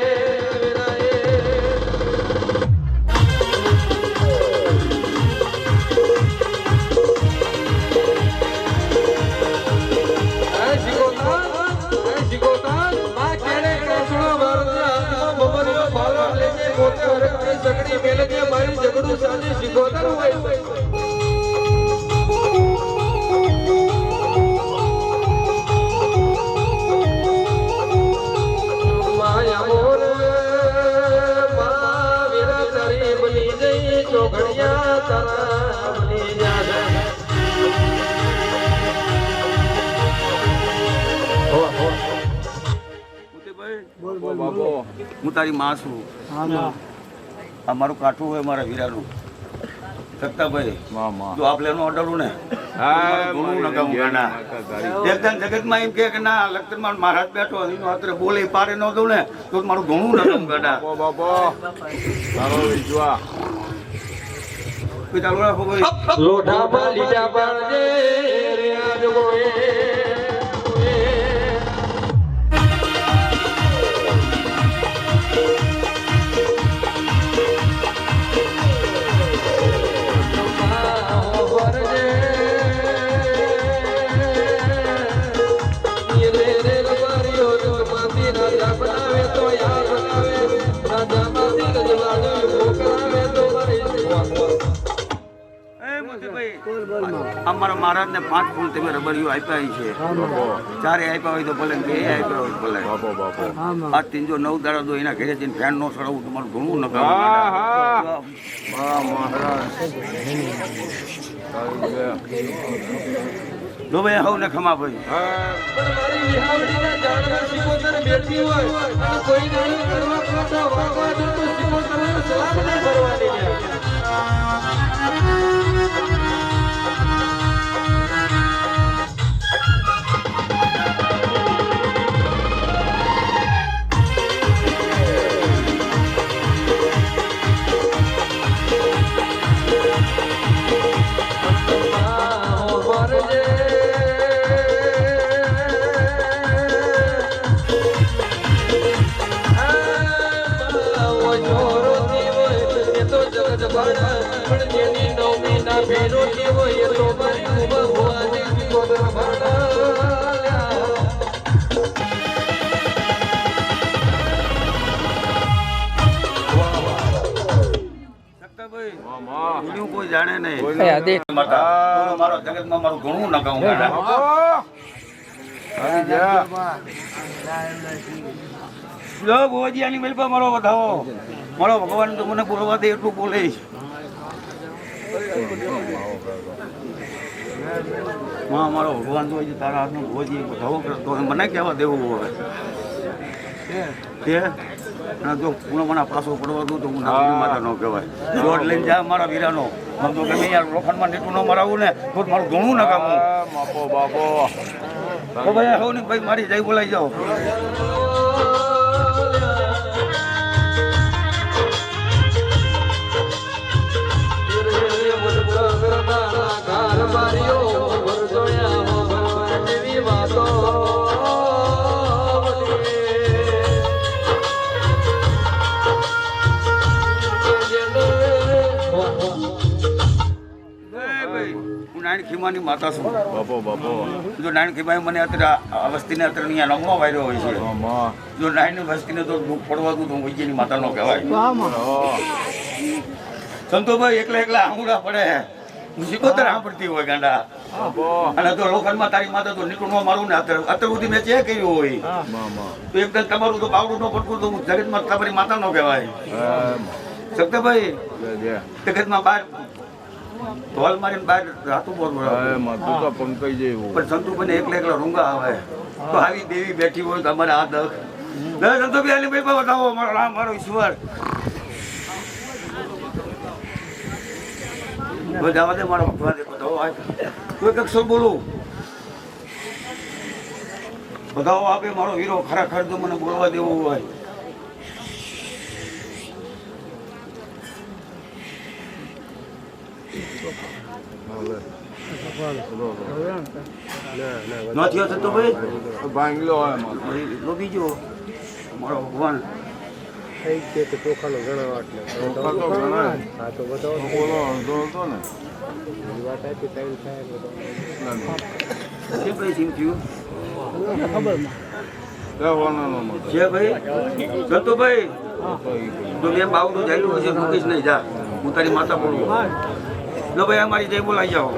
સગડી મેલજે મારી ઝઘડું સાજી શીખોતર હોય માયા મોર મા વીરા તારી બની જઈ ચોઘડિયા તારા બની જા હું તારી માં છું આ મારું કાઠું હોય મારા વીરાનું સત્તાભાઈ જો આપ લેનો ઓર્ડર ને જગતમાં એમ કે ના લખતરમાં મહારાજ બેઠો એનો અત્યારે બોલે પારે ન દઉં ને તો મારું ઘણું નકમ ગાડા ચાલુ રાખો ભાઈ લોઢામાં લીટા પાડજે રે આજગોએ અમારા મહારાજ ને 5 ફૂલ તમે રબરીઓ આપ્યા છે ચારે આપ્યા હોય તો ભલે બે આપ્યા હોય ભલે આ ત્રીજો 9 દાડા દો એના ઘરે જઈને ફેન નો સડાવું તમારું ઘણું નકામ જો ભાઈ હવ ને ખમા ભાઈ મારી વિહાવડીના જાણવા શીખોતર બેઠી હોય અને કોઈ નહીં કરવા ખોટા વાગવા દો તો શીખોતરને સલામ નહીં કરવાની પણ જેની નવમી ના ભેરો કેવો એ તો મારી ઉભા હોવાની શીખોતર કોઈ જાણે નહીં મારો જગતમાં મારું ઘણું નકામ જો ગોજીયાની મેલ પર મારો વધાવો મારો ભગવાન તો મને બોલવા દે એટલું બોલે મારો ભગવાન તો તારા હાથનો ગોજી વધાવો કરતો મને કેવા દેવું હવે અને જો પૂનમના પાછો પડવા દઉં તો હું નાગરી માતા ન કહેવાય દોડ લઈને જા મારા વીરાનો આમ તો ગમે યાર લોખંડમાં નીટું ન મરાવું ને તો મારું ઘણું ન કામું બાપો બાપો તો ભાઈ હો ને ભાઈ મારી જઈ બોલાઈ જાઓ ખીમાની માતા છું બાપો બાપો જો નારાયણ ખીમાએ મને અત્યારે આ વસ્તીને અત્યારે અહીંયા રમવા વાર્યો હોય છે જો નારાયણની વસ્તીને તો દુઃખ પડવા દઉં તો વૈજ્યની માતા નો કહેવાય સંતોભાઈ એકલા એકલા આંગુડા પડે મુસીબત સાંભળતી હોય ગાંડા અને તો લોખંડમાં તારી માતા તો નીકળવા મારું ને અત્યાર સુધી મેં ચેક કર્યું હોય તો એકદમ તમારું તો બાવડું ન પડતું તો જગતમાં તમારી માતા નો કહેવાય સત્યભાઈ જગતમાં બહાર ઢોલ મારીને બહાર રાતું બોલ પંકજ જેવું પણ સંતુભાઈ એકલા એકલા રૂંગા આવે તો આવી દેવી બેઠી હોય તો અમારે આ દખ સંતુભાઈ ભાઈ બતાવો મારો રામ મારો ઈશ્વર જવા દે મારો ભગવાન બતાવો કોઈ કક્ષર બોલું બતાવો આપે મારો હીરો ખરેખર તો મને બોલવા દેવો હોય નથી હશે તો ભાઈ બાંગ્લો હોય બીજો મારો ભગવાન ચોખાનો ઘણા ભાઈ તો મેં બાવડું જાયલું હશે મૂકીશ નહીં જા હું તારી માતા બોલું લો ભાઈ અમારી જય બોલાઈ જાઓ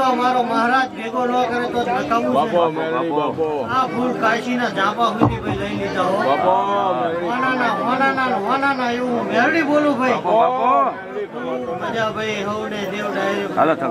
અમારો મહારાજ ભેગો ન કરે તો આ ફૂલ કાશી ના જાપા સુધી ભાઈ લઈ લીધા હોના એવું મેરડી બોલું ભાઈ મજા ભાઈ હવને દેવ ડાયરેક્ટ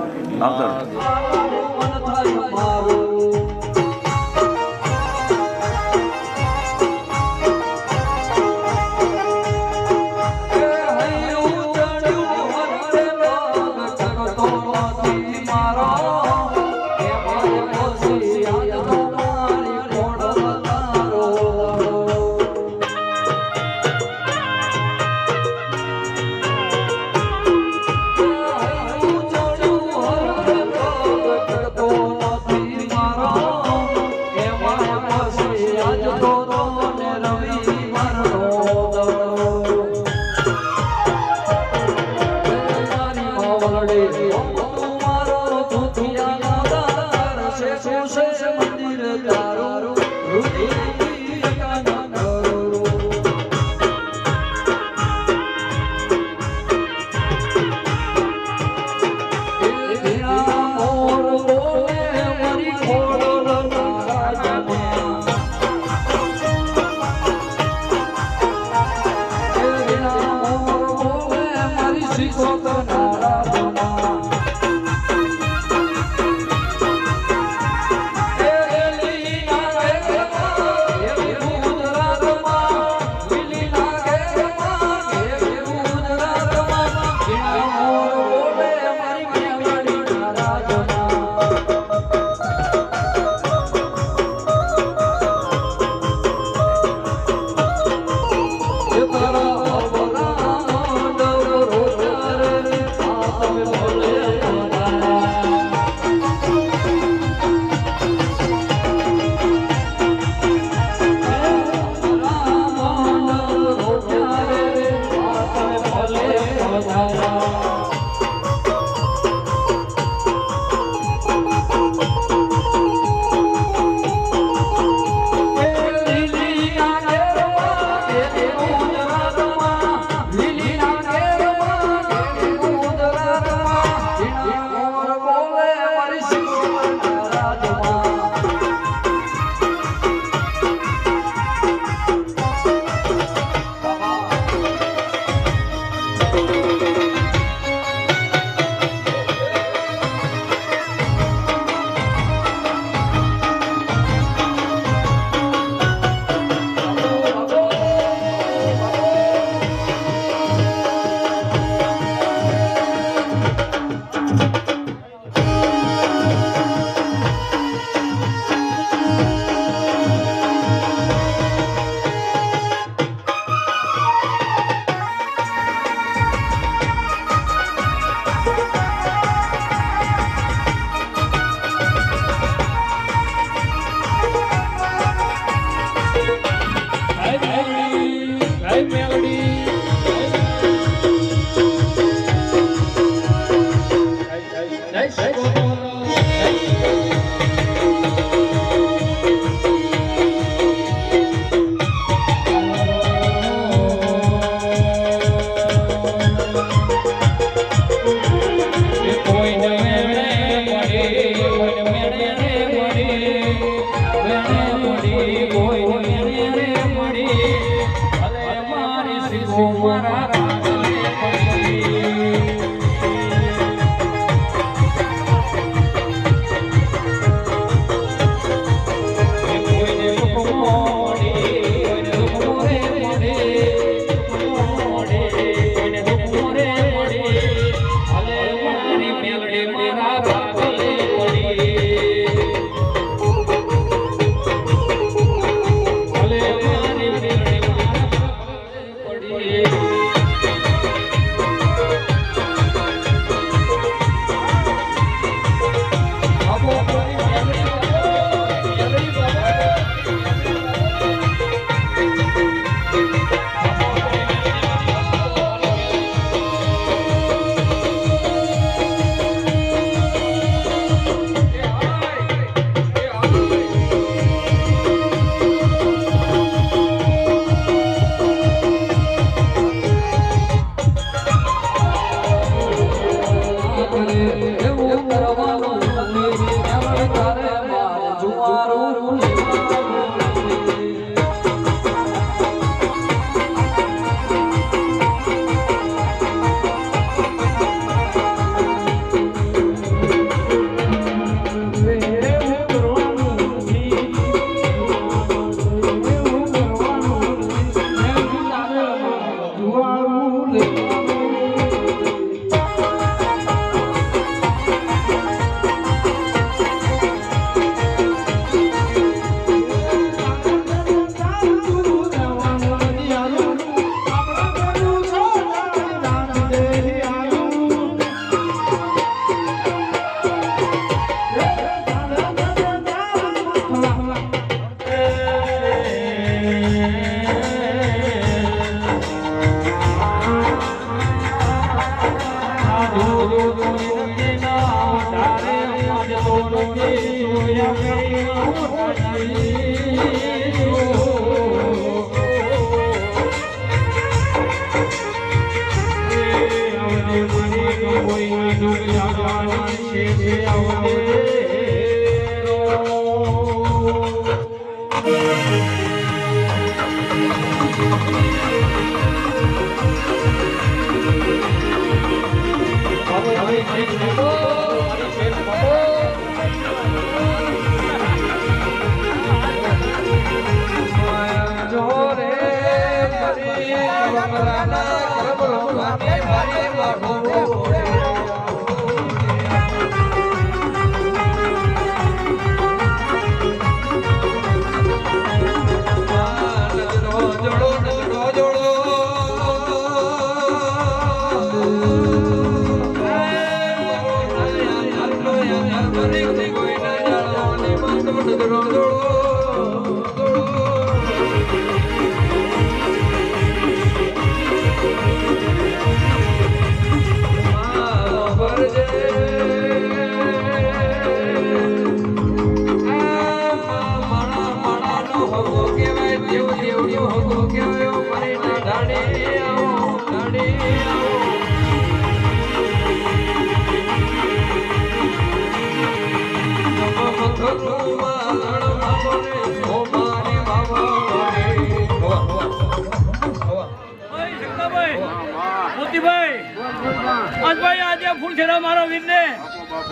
છે ને મારો વીરને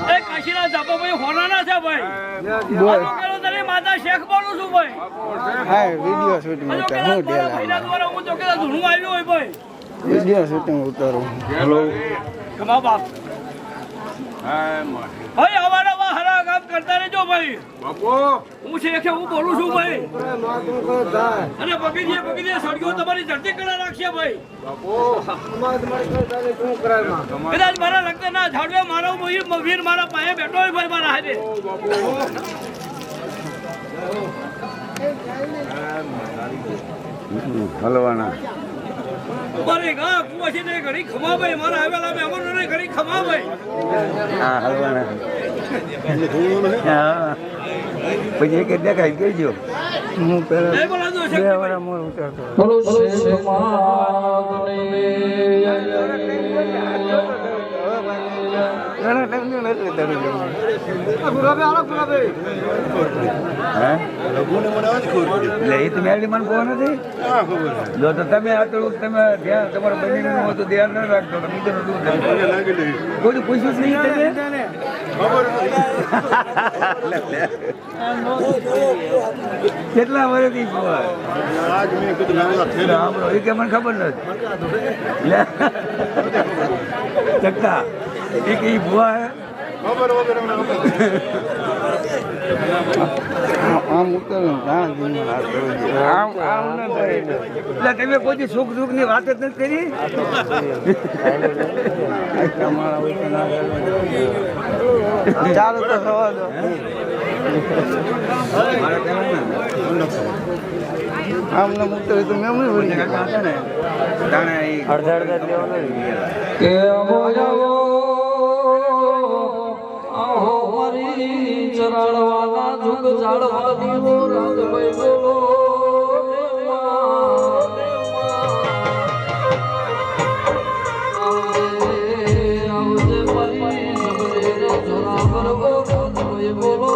એ કાશીના ધાબા ભાઈ હોનાના છે ભાઈ આ પેલો તને માતા શેખ બોલું છું ભાઈ હા વિડિયો શૂટિંગ ઉતારું હું ડેલા ભાઈના દ્વારા હું તો કેલા ધૂણું આવ્યું હોય ભાઈ વિડિયો શૂટિંગ ઉતારું હેલો કમા બાપ ભાઈ અમારા હારા કામ કરતા રહેજો ભાઈ બાપો હું છે કે હું બોલું છું ભાઈ અને પગીએ સળગીઓ તમારી ધરતી કડા રાખશે ભાઈ કદાચ મારા લગ્ન ના ઝાડવે મારો વીર મારા પાસે બેઠો હોય ભાઈ મારા હાથે હલવાના મારે ગા કુવાસી ને ઘડી ખમા ભાઈ મારા આવેલા મહેમાનો ને ઘડી ખમા ભાઈ હા હલવાના હા પછી એક દેખાય કેજો હું પેલા જય બોલાદો બે શક્તિ વાર મોર ઉતારતો બોલો શ્રી મહારાજને ઘણા ટાઈમ નથી તને હે એટલે એ તો મેળી મને કહો નથી જો તો તમે આટલું તમે ધ્યાન તમારા બની હોય તો ધ્યાન ન રાખતો તો બીજો કોઈ પૂછ્યું જ નહીં તમે કેટલા વર્ષથી સાંભળો એ કે મને ખબર નથી ચક્કા એ કે ભુવા હે આમ ઉતરું આમ ન થાય એટલે તમે કોઈ સુખ દુઃખ ની વાત જ નથી કરી ચાલો તો સવા દો આમ ને ઉતરે તો મેં ભૂલી હતા ને અડધા લેવાનું કે આવો આવો આહો મારી ચરાળવાના જુગ જાળવા દીવો રાજભાઈ બોલો આવજે મારી સબરે જોરા બરબો રાજભાઈ બોલો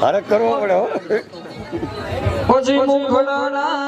હરક કરવો પડે પછી મુખડાના